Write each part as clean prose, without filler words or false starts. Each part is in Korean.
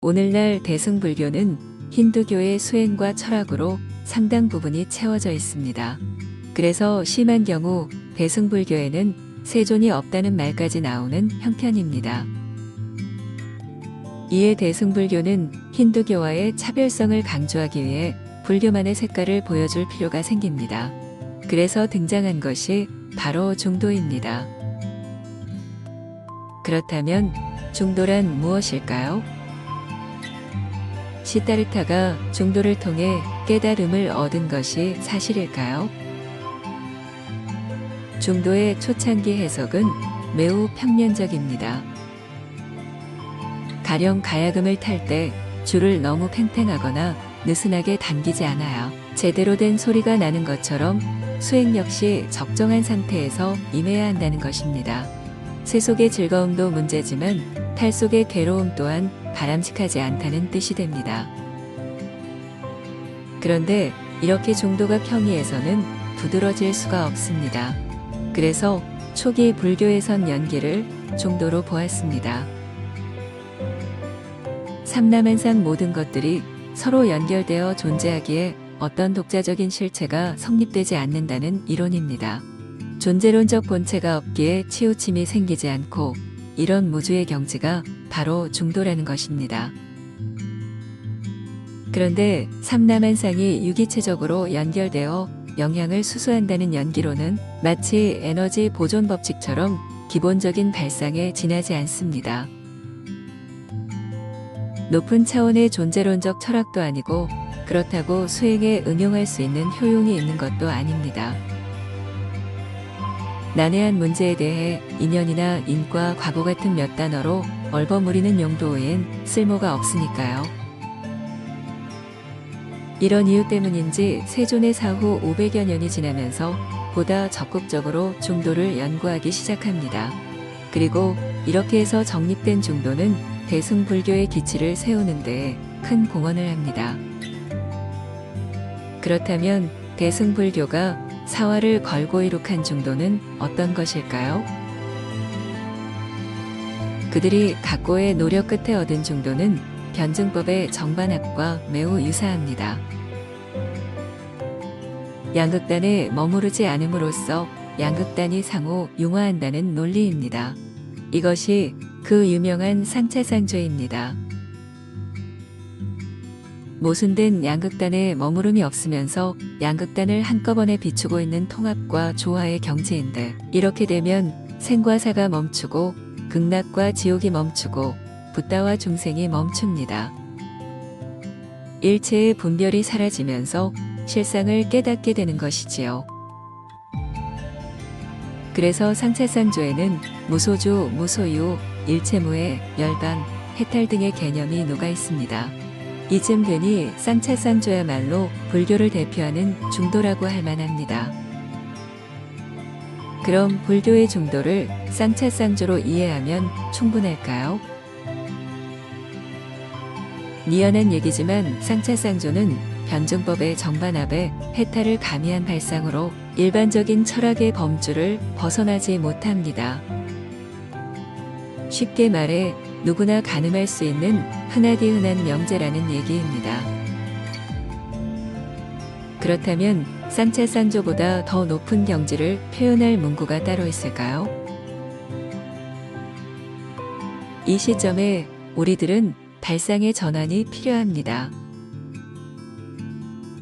오늘날 대승불교는 힌두교의 수행과 철학으로 상당 부분이 채워져 있습니다. 그래서 심한 경우 대승불교에는 세존이 없다는 말까지 나오는 형편입니다. 이에 대승불교는 힌두교와의 차별성을 강조하기 위해 불교만의 색깔을 보여줄 필요가 생깁니다. 그래서 등장한 것이 바로 중도입니다. 그렇다면 중도란 무엇일까요? 시다르타가 중도를 통해 깨달음을 얻은 것이 사실일까요? 중도의 초창기 해석은 매우 평면적입니다. 가령 가야금을 탈 때 줄을 너무 팽팽하거나 느슨하게 당기지 않아야 제대로 된 소리가 나는 것처럼 수행 역시 적정한 상태에서 임해야 한다는 것입니다. 세속의 즐거움도 문제지만 탈속의 괴로움 또한 바람직하지 않다는 뜻이 됩니다. 그런데 이렇게 중도가 평이해서는 두드러질 수가 없습니다. 그래서 초기 불교에선 연기를 중도로 보았습니다. 삼라만상 모든 것들이 서로 연결되어 존재하기에 어떤 독자적인 실체가 성립되지 않는다는 이론입니다. 존재론적 본체가 없기에 치우침이 생기지 않고 이런 무주의 경지가 바로 중도라는 것입니다. 그런데 삼라만상이 유기체적으로 연결되어 영향을 수수한다는 연기론은 마치 에너지 보존 법칙처럼 기본적인 발상에 지나지 않습니다. 높은 차원의 존재론적 철학도 아니고 그렇다고 수행에 응용할 수 있는 효용이 있는 것도 아닙니다. 난해한 문제에 대해 인연이나 인과, 과거 같은 몇 단어로 얼버무리는 용도 외엔 쓸모가 없으니까요. 이런 이유 때문인지 세존의 사후 500여 년이 지나면서 보다 적극적으로 중도를 연구하기 시작합니다. 그리고 이렇게 해서 정립된 중도는 대승불교의 기치를 세우는 데 큰 공헌을 합니다. 그렇다면 대승불교가 사활을 걸고 이룩한 중도는 어떤 것일까요? 그들이 각고의 노력 끝에 얻은 중도는 변증법의 정반합과 매우 유사합니다. 양극단에 머무르지 않음으로써 양극단이 상호 융화한다는 논리입니다. 이것이 그 유명한 상차상조입니다. 모순된 양극단에 머무름이 없으면서 양극단을 한꺼번에 비추고 있는 통합과 조화의 경지인데 이렇게 되면 생과 사가 멈추고 극락과 지옥이 멈추고 붓다와 중생이 멈춥니다. 일체의 분별이 사라지면서 실상을 깨닫게 되는 것이지요. 그래서 상차상조에는 무소주, 무소유, 일체무해, 열반, 해탈 등의 개념이 녹아 있습니다. 이쯤 되니 쌍차쌍조야말로 불교를 대표하는 중도라고 할 만합니다. 그럼 불교의 중도를 쌍차쌍조로 이해하면 충분할까요? 미연한 얘기지만 쌍차쌍조는 변증법의 정반합에 해탈을 가미한 발상으로 일반적인 철학의 범주를 벗어나지 못합니다. 쉽게 말해 누구나 가늠할 수 있는 흔하디 흔한 명제라는 얘기입니다. 그렇다면 쌍차쌍조보다 더 높은 경지를 표현할 문구가 따로 있을까요? 이 시점에 우리들은 발상의 전환이 필요합니다.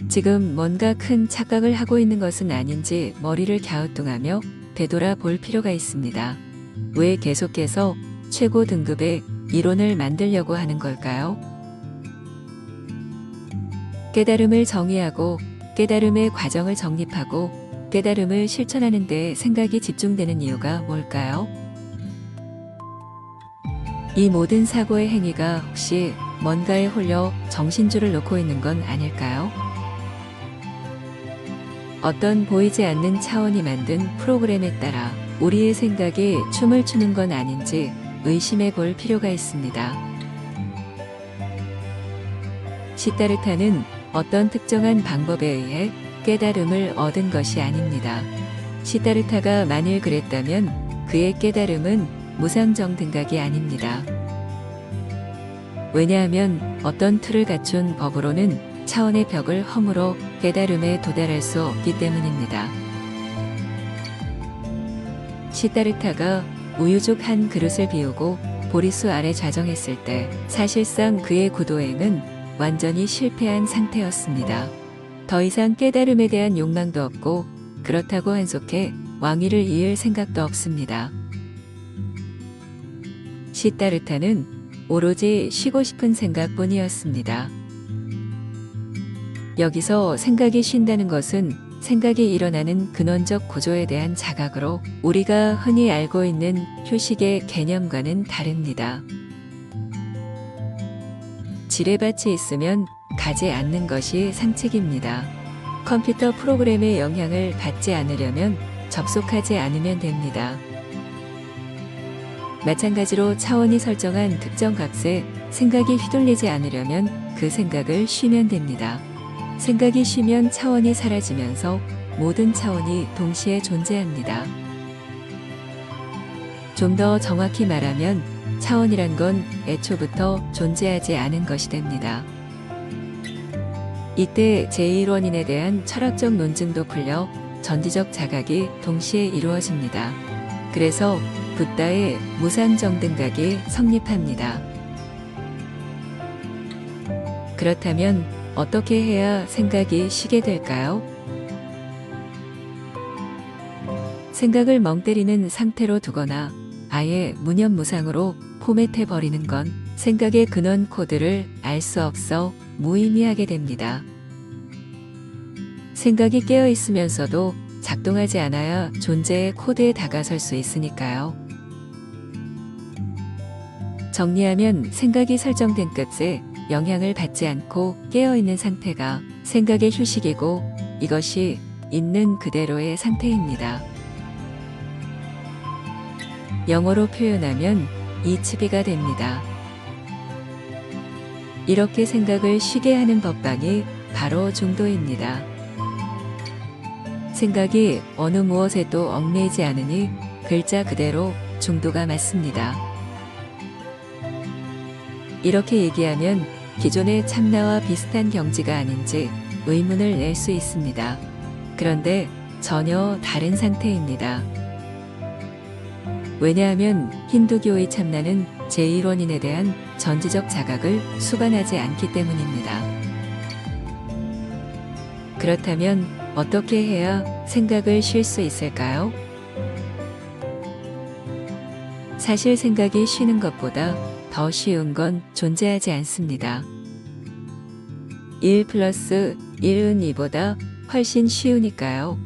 지금 뭔가 큰 착각을 하고 있는 것은 아닌지 머리를 갸우뚱하며 되돌아 볼 필요가 있습니다. 왜 계속해서 최고 등급의 이론을 만들려고 하는 걸까요? 깨달음을 정의하고 깨달음의 과정을 정립하고 깨달음을 실천하는 데 생각이 집중되는 이유가 뭘까요? 이 모든 사고의 행위가 혹시 뭔가에 홀려 정신줄을 놓고 있는 건 아닐까요? 어떤 보이지 않는 차원이 만든 프로그램에 따라 우리의 생각이 춤을 추는 건 아닌지 의심해 볼 필요가 있습니다. 시다르타는 어떤 특정한 방법에 의해 깨달음을 얻은 것이 아닙니다. 시다르타가 만일 그랬다면 그의 깨달음은 무상정등각이 아닙니다. 왜냐하면 어떤 틀을 갖춘 법으로는 차원의 벽을 허물어 깨달음에 도달할 수 없기 때문입니다. 시다르타가 우유죽 한 그릇을 비우고 보리수 아래 좌정했을 때 사실상 그의 구도행은 완전히 실패한 상태였습니다. 더 이상 깨달음에 대한 욕망도 없고 그렇다고 한속해 왕위를 이을 생각도 없습니다. 시다르타는 오로지 쉬고 싶은 생각뿐이었습니다. 여기서 생각이 쉰다는 것은 생각이 일어나는 근원적 구조에 대한 자각으로 우리가 흔히 알고 있는 휴식의 개념과는 다릅니다. 지뢰밭이 있으면 가지 않는 것이 상책입니다. 컴퓨터 프로그램의 영향을 받지 않으려면 접속하지 않으면 됩니다. 마찬가지로 차원이 설정한 특정 값에 생각이 휘둘리지 않으려면 그 생각을 쉬면 됩니다. 생각이 쉬면 차원이 사라지면서 모든 차원이 동시에 존재합니다. 좀 더 정확히 말하면 차원이란 건 애초부터 존재하지 않은 것이 됩니다. 이때 제1원인에 대한 철학적 논증도 풀려 전지적 자각이 동시에 이루어집니다. 그래서 붓다의 무상정등각이 성립합니다. 그렇다면 어떻게 해야 생각이 쉬게 될까요? 생각을 멍 때리는 상태로 두거나 아예 무념무상으로 포맷해버리는 건 생각의 근원 코드를 알 수 없어 무의미하게 됩니다. 생각이 깨어 있으면서도 작동하지 않아야 존재의 코드에 다가설 수 있으니까요. 정리하면 생각이 설정된 끝에 영향을 받지 않고 깨어있는 상태가 생각의 휴식이고 이것이 있는 그대로의 상태입니다. 영어로 표현하면 이츠비가 됩니다. 이렇게 생각을 쉬게 하는 법방이 바로 중도입니다. 생각이 어느 무엇에도 얽매이지 않으니 글자 그대로 중도가 맞습니다. 이렇게 얘기하면 기존의 참나와 비슷한 경지가 아닌지 의문을 낼 수 있습니다. 그런데 전혀 다른 상태입니다. 왜냐하면 힌두교의 참나는 제1원인에 대한 전지적 자각을 수반하지 않기 때문입니다. 그렇다면 어떻게 해야 생각을 쉴 수 있을까요? 사실 생각이 쉬는 것보다 더 쉬운 건 존재하지 않습니다. 1 플러스 1은 2보다 훨씬 쉬우니까요.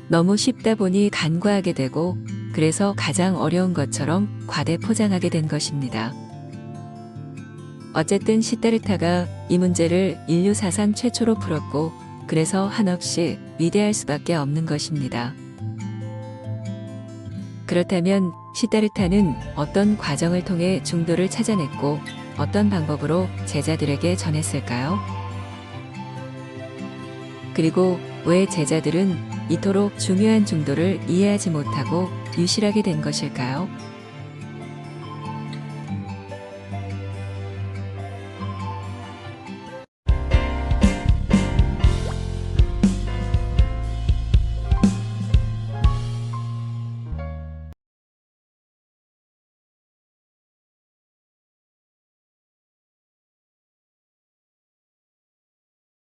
너무 쉽다 보니 간과하게 되고 그래서 가장 어려운 것처럼 과대 포장하게 된 것입니다. 어쨌든 시다르타가 이 문제를 인류 사상 최초로 풀었고 그래서 한없이 위대할 수밖에 없는 것입니다. 그렇다면 시다르타는 어떤 과정을 통해 중도를 찾아냈고 어떤 방법으로 제자들에게 전했을까요? 그리고 왜 제자들은 이토록 중요한 중도를 이해하지 못하고 유실하게 된 것일까요?